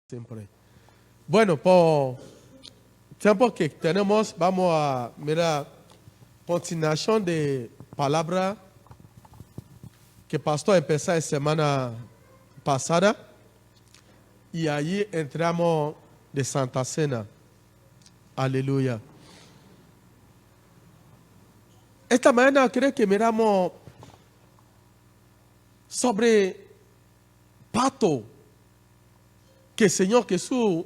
Siempre. Bueno, por tiempo que tenemos, vamos a mirar continuación de palabra que pastor empezó la semana pasada y allí entramos de Santa Cena. Aleluya. Esta mañana creo que miramos sobre pacto que el Señor Jesús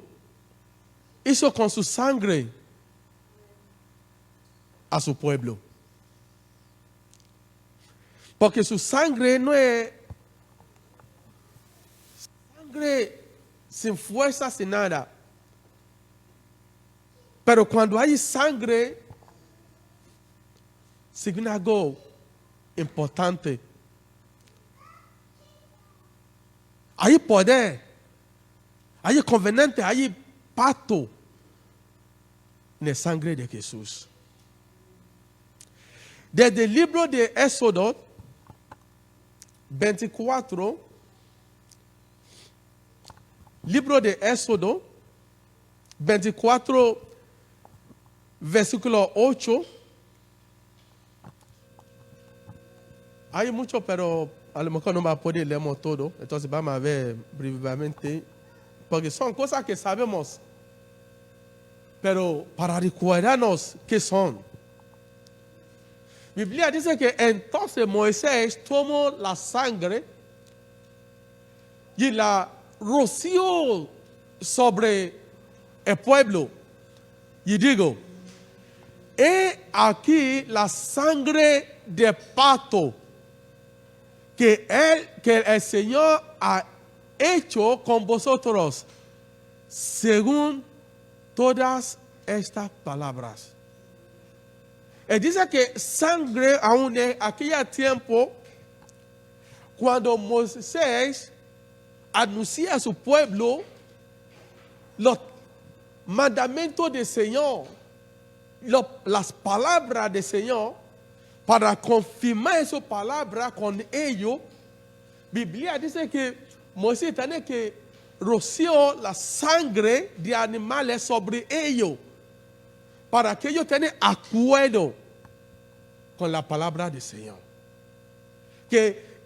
hizo con su sangre a su pueblo. Porque su sangre no es sangre sin fuerza, sin nada. Pero cuando hay sangre, significa algo importante. Hay poder. Hay conveniente, hay pacto en la sangre de Jesús. Desde el libro de Éxodo 24, libro de Éxodo 24, versículo 8. Hay mucho, pero a lo mejor no va a poder leer todo. Entonces vamos a ver brevemente. Porque son cosas que sabemos, pero para recordarnos qué son. La Biblia dice que entonces Moisés tomó la sangre y la roció sobre el pueblo. Y digo, he aquí la sangre de pacto que el Señor ha hecho con vosotros, según todas estas palabras. Él dice que sangre aún en aquel tiempo, cuando Moisés anuncia a su pueblo los mandamientos del Señor, las palabras del Señor, para confirmar su palabra con ellos. Biblia dice que Moisés tenía que rociar la sangre de animales sobre ellos, para que ellos tengan acuerdo con la palabra del Señor.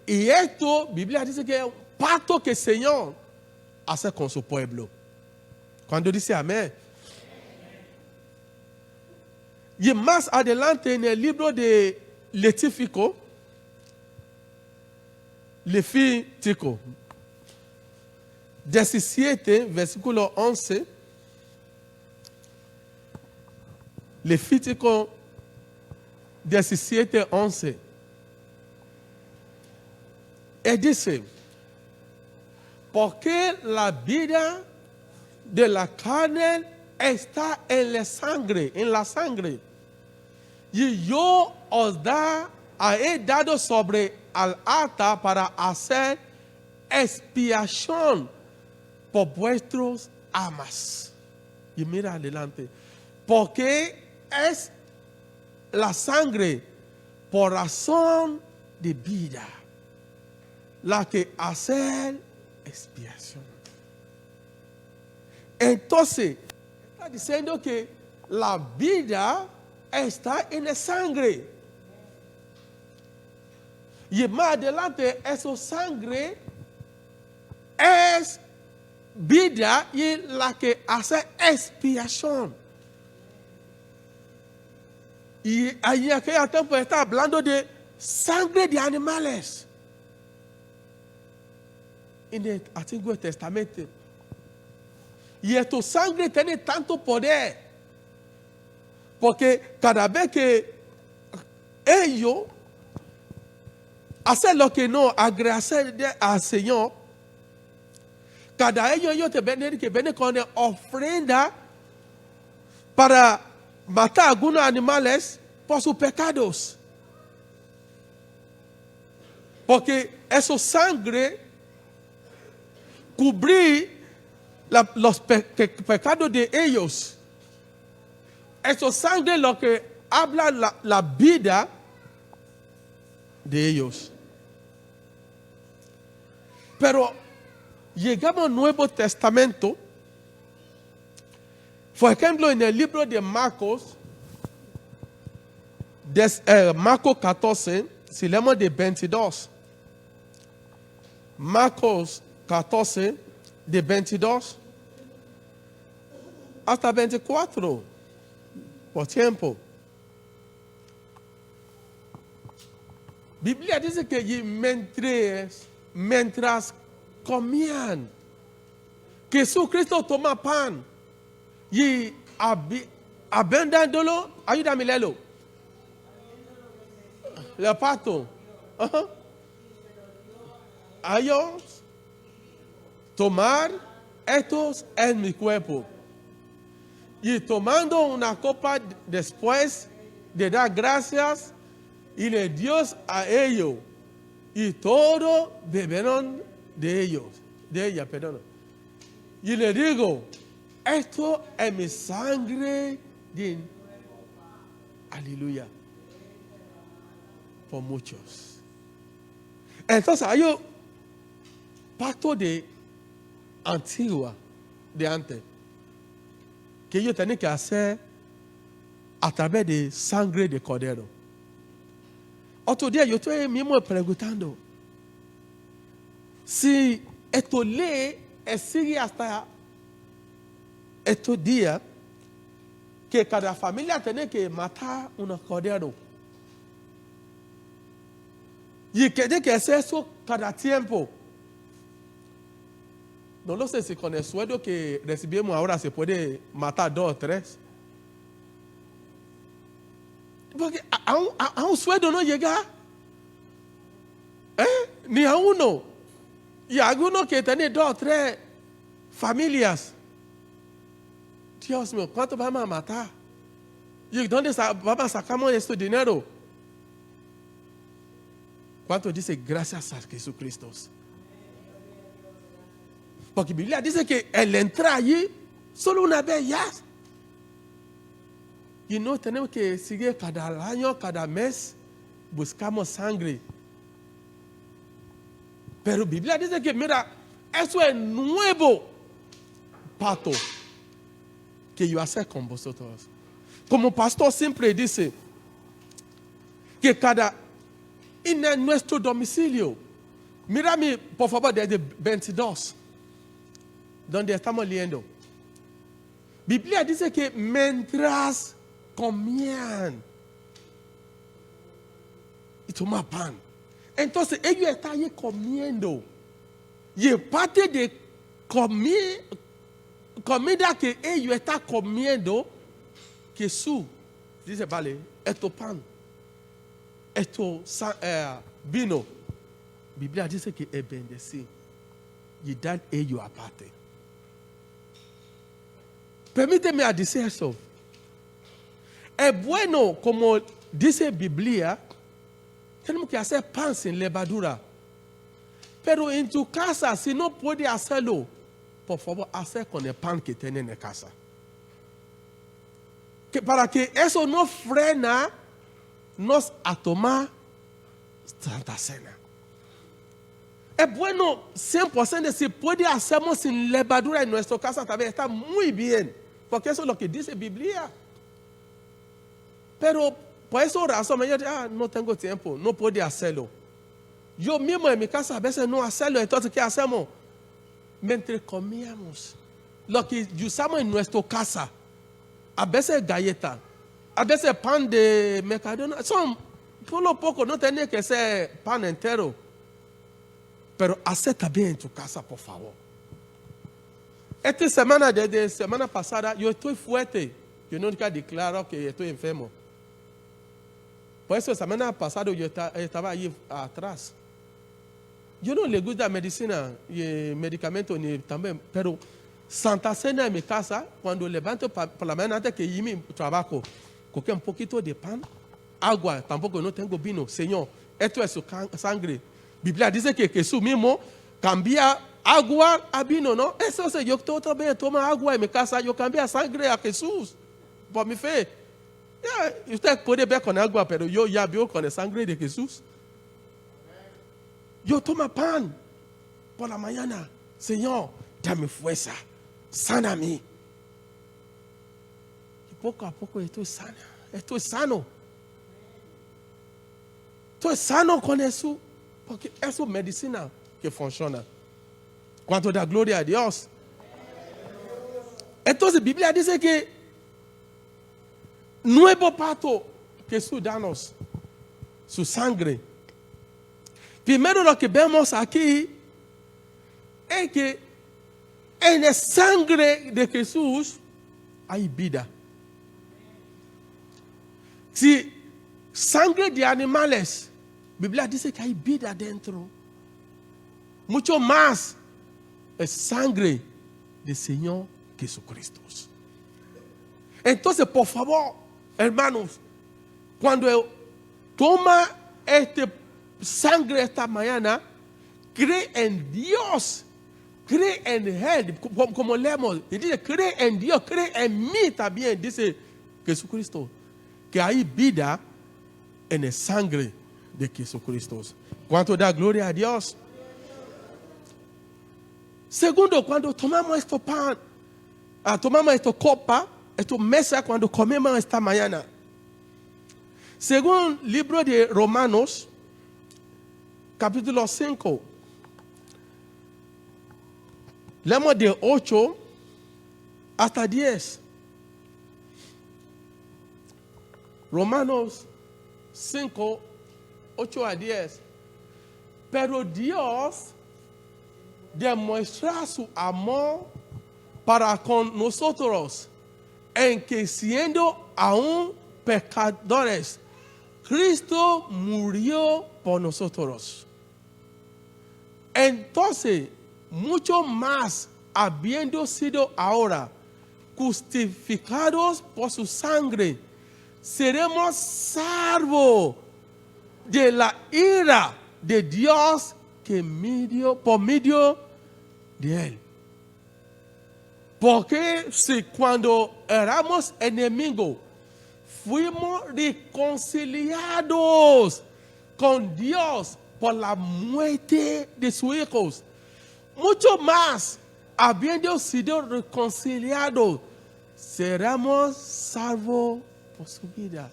Y esto, Biblia dice que es un pacto que el Señor hace con su pueblo. Cuando dice amén. Y más adelante en el libro de Levítico, Levítico 17, versículo 11. Levítico 17, 11. Él dice, porque la vida de la carne está en la sangre. Y yo os he dado sobre al altar para hacer expiación por vuestros almas. Y mira adelante. Porque es la sangre por razón de vida la que hace expiación. Entonces, está diciendo que la vida está en la sangre. Y más adelante, esa sangre es vida y la que hace expiación. Y en aquel tiempo está hablando de sangre de animales. En el Antiguo Testamento. Y esta sangre tiene tanto poder. Porque cada vez que ellos hacen lo que no agradece al Señor, cada ellos te vienen con una ofrenda para matar algunos animales por sus pecados. Porque esa sangre cubría los pecados de ellos. Esa sangre es lo que habla la vida de ellos. Pero llegamos al Nuevo Testamento Por ejemplo, en el libro de Marcos, Marcos 14, si leemos de 22. Marcos 14, de 22 hasta 24, por tiempo. Biblia dice que mientras comían, Jesucristo toma pan y avendándolo, ayúdame a leerlo. Le parto. A ellos, tomar, estos es mi cuerpo. Y tomando una copa después de dar gracias, y le dio a ellos. Y todos bebieron de ella, perdón. Y le digo, esto es mi sangre de aleluya. Por muchos. Entonces hay un pacto de antigua, de antes, que ellos tenían que hacer a través de sangre de cordero. Otro día yo estoy mismo preguntando si esto ley sigue hasta estos días que cada familia tiene que matar un cordero. Y que tiene que hacer eso cada tiempo. No lo sé si con el sueldo que recibimos ahora se puede matar 2 o 3. Porque a un sueldo no llega. Ni a uno. Y a algunos que tienen 2 o 3 familias. Dios mío, ¿cuánto vamos a matar? ¿Y dónde vamos a sacar este dinero? ¿Cuánto dice gracias a Jesucristo? Porque la Biblia dice que él entra allí solo una vez ya. Y no tenemos que seguir cada año, cada mes, buscamos sangre. Pero la Biblia dice que, mira, eso es nuevo pacto que yo hago con vosotros. Como pastor siempre dice que en nuestro domicilio, mírame por favor desde 22, donde estamos leyendo. Biblia dice que mientras comían y tomaban pan, entonces ellos están ahí comiendo. Y parte de comida que ellos están comiendo, Jesús dice, vale, esto pan, esto vino. Biblia dice que es bendecido y dan ellos aparte. Permíteme decir eso. Es bueno, como dice Biblia, tenemos que hacer pan sin levadura. Pero en tu casa, si no puedes hacerlo, por favor, hacer con el pan que tienes en la casa. Para que eso no frena nos a tomar Santa Cena. Es bueno 100% de si puede hacernos sin levadura en nuestra casa también está muy bien. Porque eso es lo que dice Biblia. Pero por esa razón, yo digo, no tengo tiempo, no puedo hacerlo. Yo mismo en mi casa a veces no hacerlo, entonces ¿qué hacemos? Mientras comíamos, lo que usamos en nuestra casa, a veces galletas, a veces pan de Mercadona, son por lo poco, no tiene que ser pan entero. Pero hacer también en tu casa, por favor. Esta semana, desde semana pasada, yo estoy fuerte. Yo nunca declaro que estoy enfermo. Por eso, la semana pasada yo estaba ahí atrás. Yo no le gusta medicina y medicamentos ni también, pero Santa Cena en mi casa, cuando levanto por la mañana antes que ir a mi trabajo, cogí un poquito de pan, agua, tampoco no tengo vino. Señor, esto es su sangre. Biblia dice que Jesús mismo cambia agua a vino, ¿no? Eso es, yo también tomo agua en mi casa, yo cambio sangre a Jesús por mi fe. Usted puede ver con agua, pero yo ya veo con la sangre de Jesús. Yo tomo pan por la mañana. Señor, dame fuerza, sáname. poco a poco estoy sana. Estoy sano. Estoy sano con eso. Porque eso es medicina que funciona. Cuanto da gloria a Dios. Entonces la Biblia dice que nuevo pacto Jesús danos su sangre. Primero lo que vemos aquí es que en la sangre de Jesús hay vida. Si sangre de animales, la Biblia dice que hay vida dentro. Mucho más es sangre del Señor Jesucristo. Entonces, por favor, hermanos, cuando toma sangre esta mañana, cree en Dios, cree en Él, como leemos, y dice, cree en Dios, cree en mí también, dice Jesucristo, que hay vida en la sangre de Jesucristo. ¿Cuánto da gloria a Dios? Segundo, cuando tomamos este pan, tomamos esta copa, esta mesa, cuando comemos esta mañana, según el libro de Romanos, capítulo 5, leemos de 8 hasta 10. Romanos 5, 8 a 10. Pero Dios demuestra su amor para con nosotros en que siendo aún pecadores, Cristo murió por nosotros. Entonces, mucho más, habiendo sido ahora justificados por su sangre, seremos salvos de la ira de Dios por medio de Él. Porque si cuando éramos enemigos, fuimos reconciliados con Dios por la muerte de sus hijos, mucho más, habiendo sido reconciliados, seremos salvos por su vida.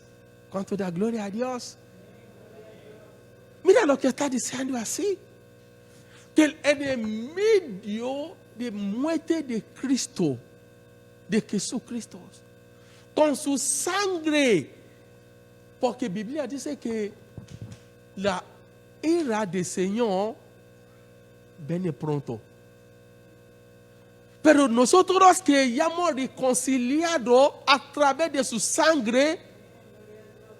¿Cuánto da gloria a Dios? Mira lo que está diciendo así. Que el enemigo de muerte de Cristo, de Jesucristo, con su sangre, porque la Biblia dice que la ira del Señor viene pronto. Pero nosotros que ya hemos reconciliado a través de su sangre,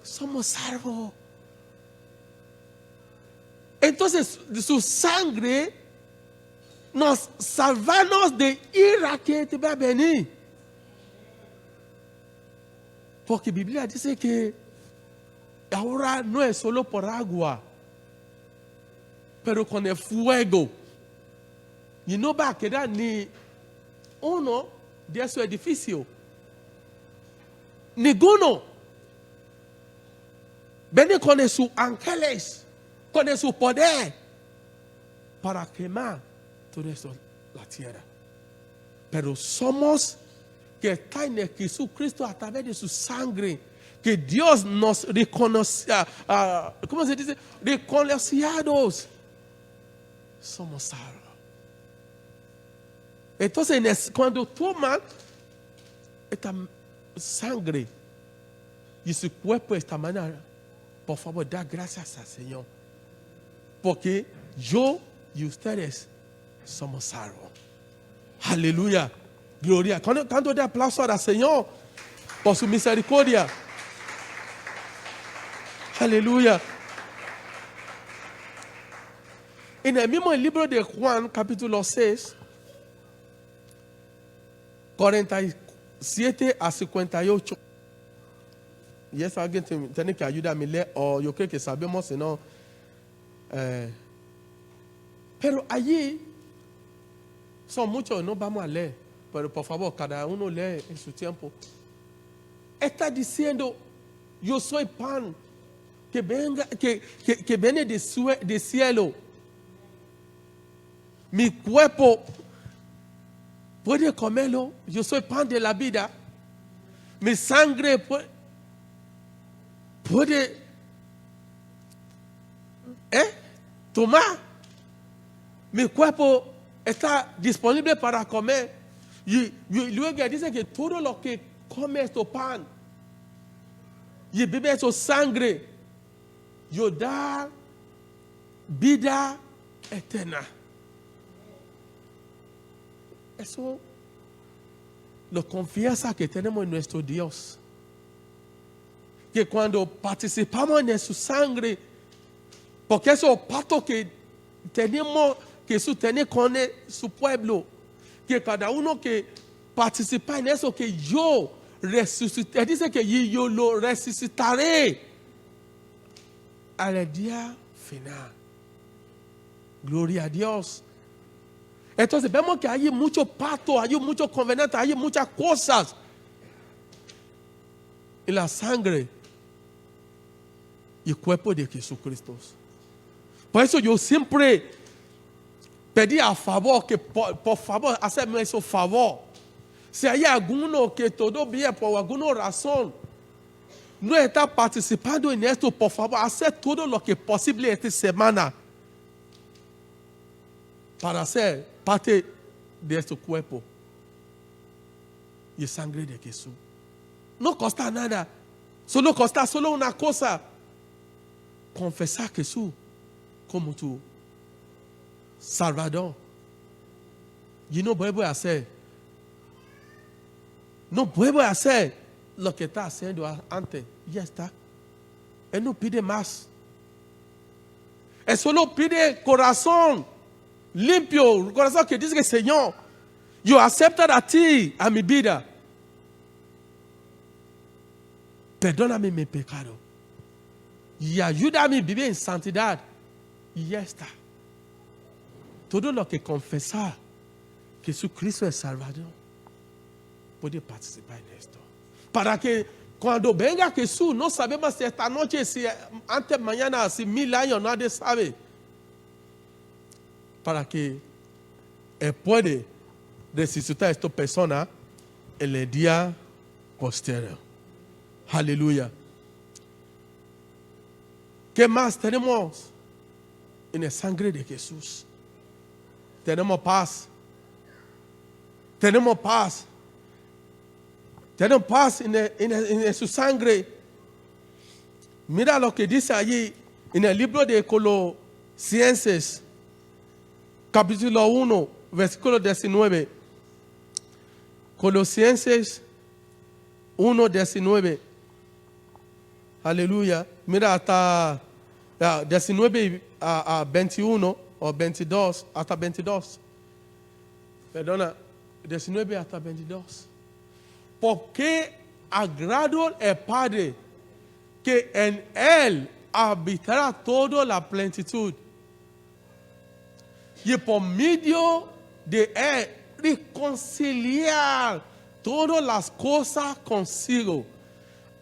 somos salvos. Entonces, su sangre nos salvamos de ira que te va a venir. Porque la Biblia dice que ahora no es solo por agua, pero con el fuego. Y no va a quedar ni uno de su edificio. Ninguno. Viene con sus ángeles, con su poder, para quemar todo eso, la tierra. Pero somos que está en Jesucristo a través de su sangre, que Dios nos reconoce, ¿cómo se dice? Reconciliados. Somos salvos. Entonces, cuando toman esta sangre y su cuerpo de esta manera, por favor, da gracias al Señor. Porque yo y ustedes somos salvos. Aleluya. Gloria. Cuando de aplauso al Señor por su misericordia. Aleluya. En el mismo libro de Juan, capítulo 6, 47 a 58. Y eso alguien tiene que ayudarme a leer, o yo creo que sabemos, si no. Pero allí son muchos, no vamos a leer, pero por favor, cada uno lee en su tiempo. Está diciendo, yo soy pan que viene del cielo. Mi cuerpo puede comerlo, yo soy pan de la vida. Mi sangre puede tomar. Mi cuerpo está disponible para comer. Y luego dice que todo lo que come este pan y bebe esta sangre, yo da vida eterna. Eso lo confianza que tenemos en nuestro Dios. Que cuando participamos en su sangre, porque eso es pacto que tenemos, que Jesús tiene con su pueblo, que cada uno que participa en eso, que yo resucitaré, dice que yo lo resucitaré al día final. Gloria a Dios. Entonces vemos que hay mucho pacto, hay muchos convenientes, hay muchas cosas en la sangre y el cuerpo de Jesucristo. Por eso yo siempre pedí a favor que por favor, hacerme ese favor. Si hay alguno que todavía por alguna razón no está participando en esto, por favor, hacer todo lo que es posible esta semana para ser parte de este cuerpo y sangre de Jesús. No cuesta nada, solo cuesta solo una cosa: confesar a Jesús como tu Salvador. Y no vuelvo a hacer. No vuelvo a hacer lo que está haciendo antes. Ya está. Él no pide más. Él solo pide corazón limpio, corazón que dice que Señor, yo acepto a ti, a mi vida. Perdóname mi pecado. Y ayúdame a vivir en santidad. Y ya está. Todo lo que confesar que Jesucristo es Salvador, puede participar en esto. Para que cuando venga Jesús, no sabemos si esta noche, si antes mañana, si 1000 años, nadie sabe. Para que Él puede resucitar a esta persona en el día posterior. Aleluya. ¿Qué más tenemos en la sangre de Jesús? Tenemos paz. Tenemos paz. Tenemos paz en su sangre. Mira lo que dice allí en el libro de Colosenses, capítulo 1, versículo 19. Colosenses 1, 19. Aleluya. Mira hasta 19 a 21 o 22, hasta 22. Perdona, 19 hasta 22. Porque agrado el Padre que en Él habitará toda la plenitud. Y por medio de Él reconciliar todas las cosas consigo,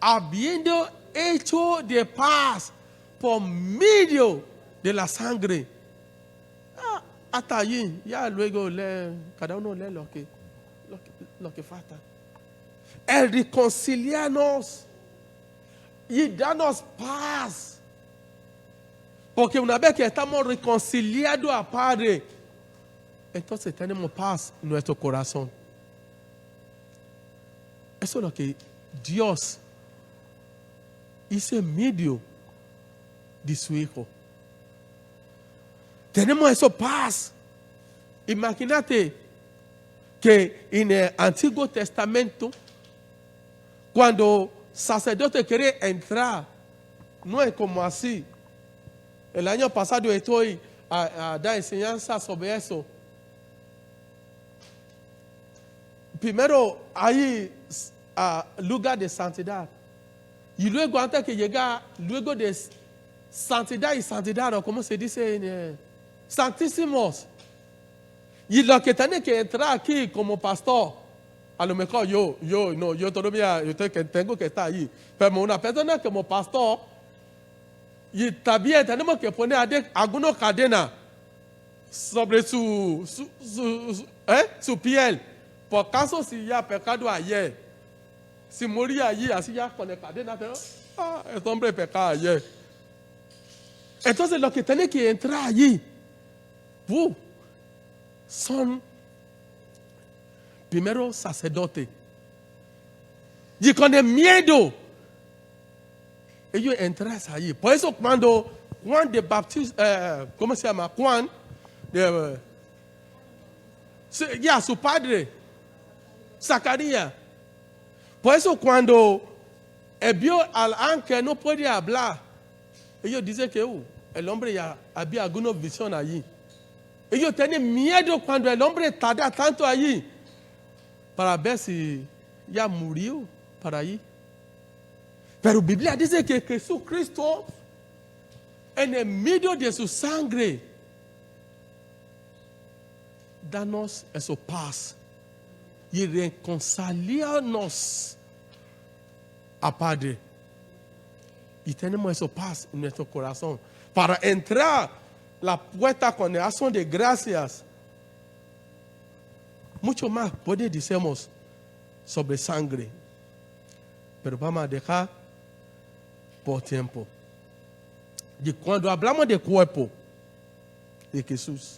habiendo hecho de paz por medio de la sangre. Hasta allí, ya luego cada uno lee lo que falta. El reconciliarnos y darnos paz. Porque una vez que estamos reconciliados al Padre, entonces tenemos paz en nuestro corazón. Eso es lo que Dios hizo en medio de su Hijo. Tenemos esa paz. Imagínate que en el Antiguo Testamento, cuando el sacerdote quería entrar, no es como así. El año pasado estoy a dar enseñanza sobre eso. Primero hay lugar de santidad. Y luego, antes que llegue, luego de santidad y santidad, o como se dice en santísimos. Y lo que tiene que entrar aquí como pastor, a lo mejor yo todavía tengo que estar ahí. Pero una persona como pastor, y también tenemos que poner alguna cadena sobre su piel. Por caso si ya pecado ayer, si moría allí, así ya con el cadena, este hombre pecaba ayer. Entonces los que tienen que entrar allí son primero sacerdotes. Y con el miedo, ellos entran allí. Por eso cuando Juan de Bautista, ¿cómo se llama? Juan, su padre, Zacarías. Por eso cuando él vio al ángel no podía hablar, ellos dicen que el hombre ya había alguna visión allí. Ellos tienen miedo cuando el hombre tarda tanto allí para ver si ya murió para allí. Pero la Biblia dice que Jesucristo, en el medio de su sangre, danos esa paz y reconciliarnos a Padre. Y tenemos esa paz en nuestro corazón para entrar la puerta con acción de gracias. Mucho más puede decirnos sobre sangre, pero vamos a dejar por tiempo. Y cuando hablamos del cuerpo de Jesús,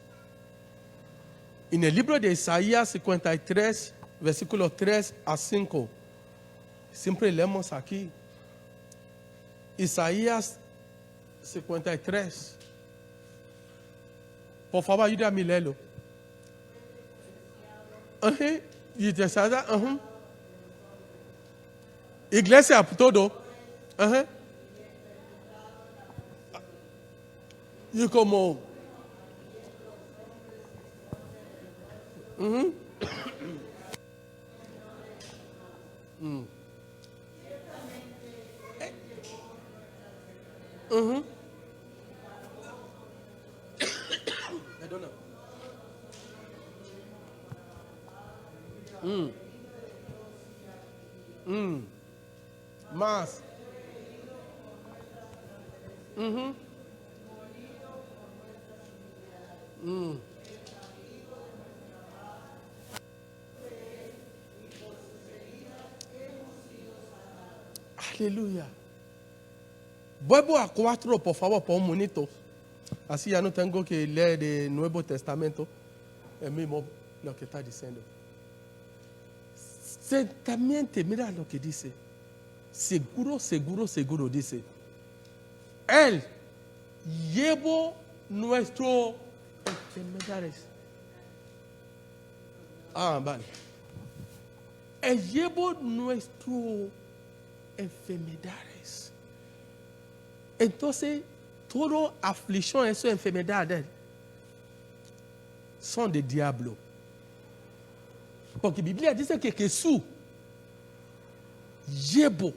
en el libro de Isaías 53, versículos 3 a 5, siempre leemos aquí, Isaías 53. Por favor, ayúdame a leerlo. Iglesia, todo. Y como más. Aleluya. Vuelvo a 4, por favor, por un minuto. Así ya no tengo que leer el Nuevo Testamento. El mismo lo que está diciendo. Ciertamente, mira lo que dice. Seguro, seguro, seguro, dice. Él llevó nuestras enfermedades. Vale. Él llevó nuestras enfermedades. Entonces, toda aflicción, esas enfermedades, son del diablo. Porque la Biblia dice que Jesús llevó.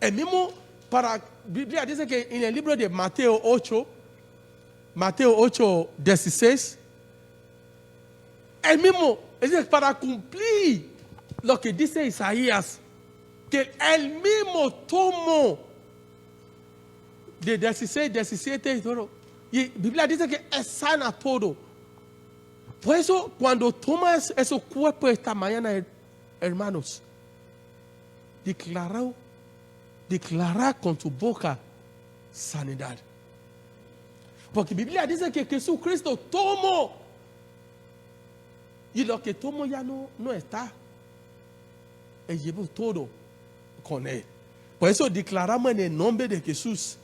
El mismo, la Biblia dice que en el libro de Mateo 8, 16, el mismo, es para cumplir lo que dice Isaías, que él mismo tomó de 16, 17 y todo. Y la Biblia dice que es sana todo. Por eso, cuando tomas esos cuerpos esta mañana, hermanos, declara con tu boca sanidad. Porque la Biblia dice que Jesucristo tomó. Y lo que tomó ya no está. Él llevó todo con él. Por eso declaramos en el nombre de Jesús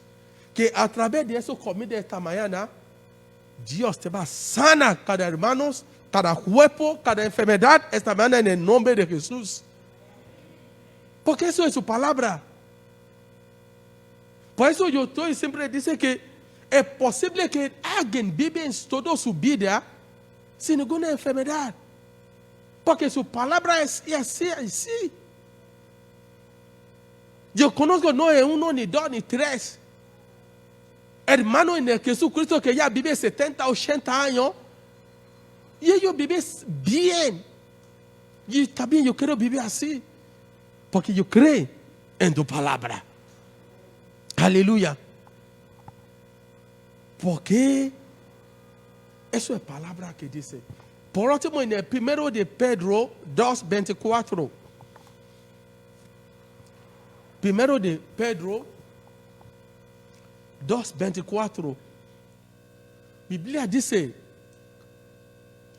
que a través de eso comida esta mañana, Dios te va a sanar cada hermanos, cada cuerpo, cada enfermedad esta mañana en el nombre de Jesús. Porque eso es su palabra. Por eso yo estoy siempre dice que es posible que alguien vive en toda su vida sin ninguna enfermedad. Porque su palabra es así. Yo conozco no es 1, ni 2, ni 3. Hermanos en el Jesucristo que ya vive 70, 80 años. Y ellos viven bien. Y también yo quiero vivir así. Porque yo creo en tu palabra. Aleluya. Porque eso es palabra que dice. Por último, en el primero de Pedro 2:24. Primero de Pedro 2:24. Biblia dice,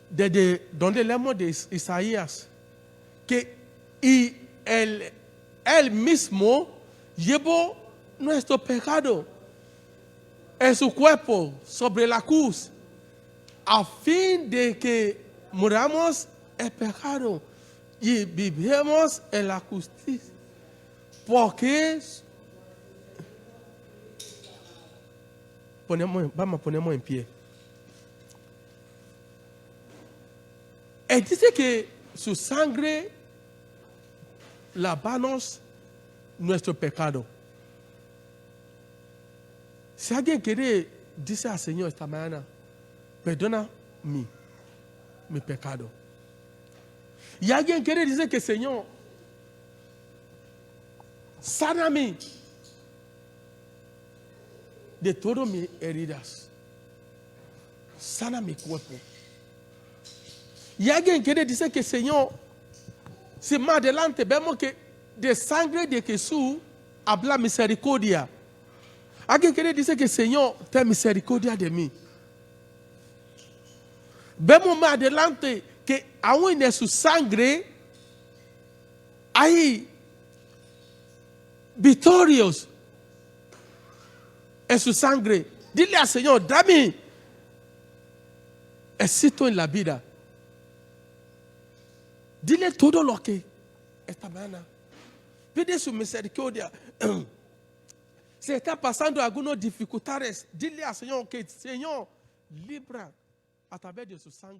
donde leemos de Isaías, que él mismo llevó nuestro pecado en su cuerpo sobre la cruz, a fin de que muramos el pecado y vivimos en la justicia. Porque vamos a ponernos en pie. Él dice que su sangre lavanos nuestro pecado. Si alguien quiere, dice al Señor esta mañana, perdona mi pecado. Y alguien quiere decir que Señor, sáname de todas mis heridas. Sana mi cuerpo. Y alguien quiere decir que Señor, si más adelante vemos que de sangre de Jesús habla misericordia. Alguien quiere decir que Señor, ten misericordia de mí. Vemos más adelante que aún en su sangre hay victorios en su sangre. Dile al Señor, dame éxito en la vida. Dile todo lo que esta mañana. Pide su misericordia. Si está pasando algunas dificultades, dile al Señor que Señor libra a través de su sangre.